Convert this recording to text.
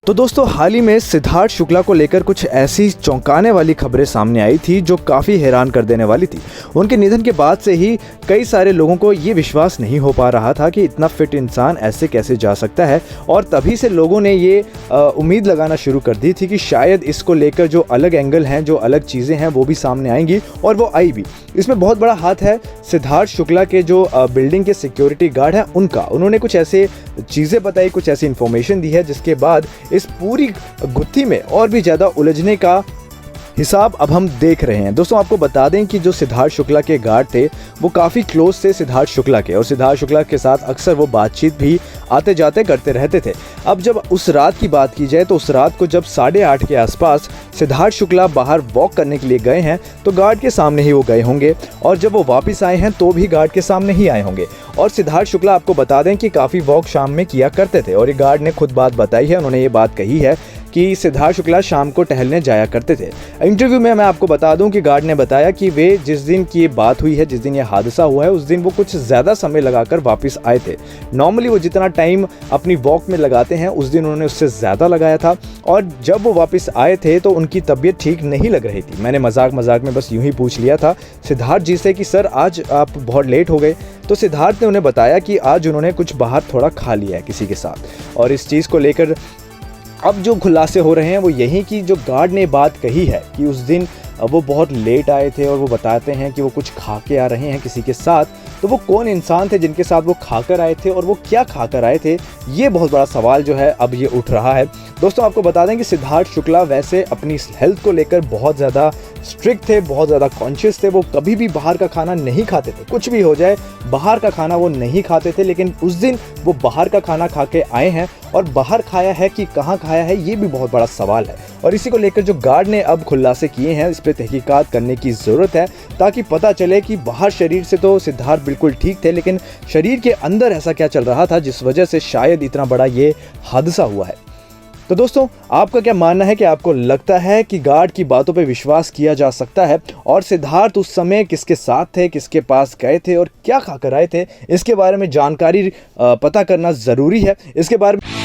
तो दोस्तों, हाल ही में सिद्धार्थ शुक्ला को लेकर कुछ ऐसी चौंकाने वाली खबरें सामने आई थी जो काफ़ी हैरान कर देने वाली थी। उनके निधन के बाद से ही कई सारे लोगों को ये विश्वास नहीं हो पा रहा था कि इतना फिट इंसान ऐसे कैसे जा सकता है, और तभी से लोगों ने ये उम्मीद लगाना शुरू कर दी थी कि शायद इसको लेकर जो अलग एंगल हैं, जो अलग चीज़ें हैं, वो भी सामने आएंगी, और वो आई भी। इसमें बहुत बड़ा हाथ है सिद्धार्थ शुक्ला के जो बिल्डिंग के सिक्योरिटी गार्ड हैं उनका। उन्होंने कुछ ऐसे चीज़ें बताई, कुछ ऐसी इन्फॉर्मेशन दी है जिसके बाद इस पूरी गुत्थी में और भी ज़्यादा उलझने का हिसाब अब हम देख रहे हैं। दोस्तों, आपको बता दें कि जो सिद्धार्थ शुक्ला के गार्ड थे वो काफ़ी क्लोज थे सिद्धार्थ शुक्ला के, और सिद्धार्थ शुक्ला के साथ अक्सर वो बातचीत भी आते जाते करते रहते थे। अब जब उस रात की बात की जाए तो उस रात को जब 8:30 के आसपास सिद्धार्थ शुक्ला बाहर वॉक करने के लिए गए हैं तो गार्ड के सामने ही वो गए होंगे, और जब वो वापस आए हैं तो भी गार्ड के सामने ही आए होंगे। और सिद्धार्थ शुक्ला, आपको बता दें कि काफ़ी वॉक शाम में किया करते थे, और ये गार्ड ने खुद बात बताई है। उन्होंने ये बात कही है कि सिद्धार्थ शुक्ला शाम को टहलने जाया करते थे। इंटरव्यू में मैं आपको बता दूं कि गार्ड ने बताया कि वे जिस दिन की ये बात हुई है, जिस दिन ये हादसा हुआ है, उस दिन वो कुछ ज़्यादा समय लगाकर वापस आए थे। नॉर्मली वो जितना टाइम अपनी वॉक में लगाते हैं उस दिन उन्होंने उससे ज़्यादा लगाया था, और जब वो वापस आए थे तो उनकी तबीयत ठीक नहीं लग रही थी। मैंने मजाक में बस यूं ही पूछ लिया था सिद्धार्थ जी से कि सर आज आप बहुत लेट हो गए, तो सिद्धार्थ ने उन्हें बताया कि आज उन्होंने कुछ बाहर थोड़ा खा लिया है किसी के साथ। और इस चीज़ को लेकर अब जो खुलासे हो रहे हैं वो यही कि जो गार्ड ने बात कही है कि उस दिन वो बहुत लेट आए थे, और वो बताते हैं कि वो कुछ खा के आ रहे हैं किसी के साथ, तो वो कौन इंसान थे जिनके साथ वो खाकर आए थे, और वो क्या खाकर आए थे, ये बहुत बड़ा सवाल जो है अब ये उठ रहा है। दोस्तों, आपको बता दें कि सिद्धार्थ शुक्ला वैसे अपनी हेल्थ को लेकर बहुत ज़्यादा स्ट्रिक्ट थे, बहुत ज़्यादा कॉन्शियस थे। वो कभी भी बाहर का खाना नहीं खाते थे, कुछ भी हो जाए बाहर का खाना वो नहीं खाते थे। लेकिन उस दिन वो बाहर का खाना खा के आए हैं, और बाहर खाया है कि कहाँ खाया है ये भी बहुत बड़ा सवाल है। और इसी को लेकर जो गार्ड ने अब खुलासे किए हैं, इस पर तहकीकात करने की ज़रूरत है, ताकि पता चले कि बाहर शरीर से तो सिद्धार्थ बिल्कुल ठीक थे, लेकिन शरीर के अंदर ऐसा क्या चल रहा था जिस वजह से शायद इतना बड़ा ये हादसा हुआ है। तो दोस्तों, आपका क्या मानना है? कि आपको लगता है कि गार्ड की बातों पे विश्वास किया जा सकता है, और सिद्धार्थ उस समय किसके साथ थे, किसके पास गए थे और क्या खाकर आए थे, इसके बारे में जानकारी पता करना ज़रूरी है। इसके बारे में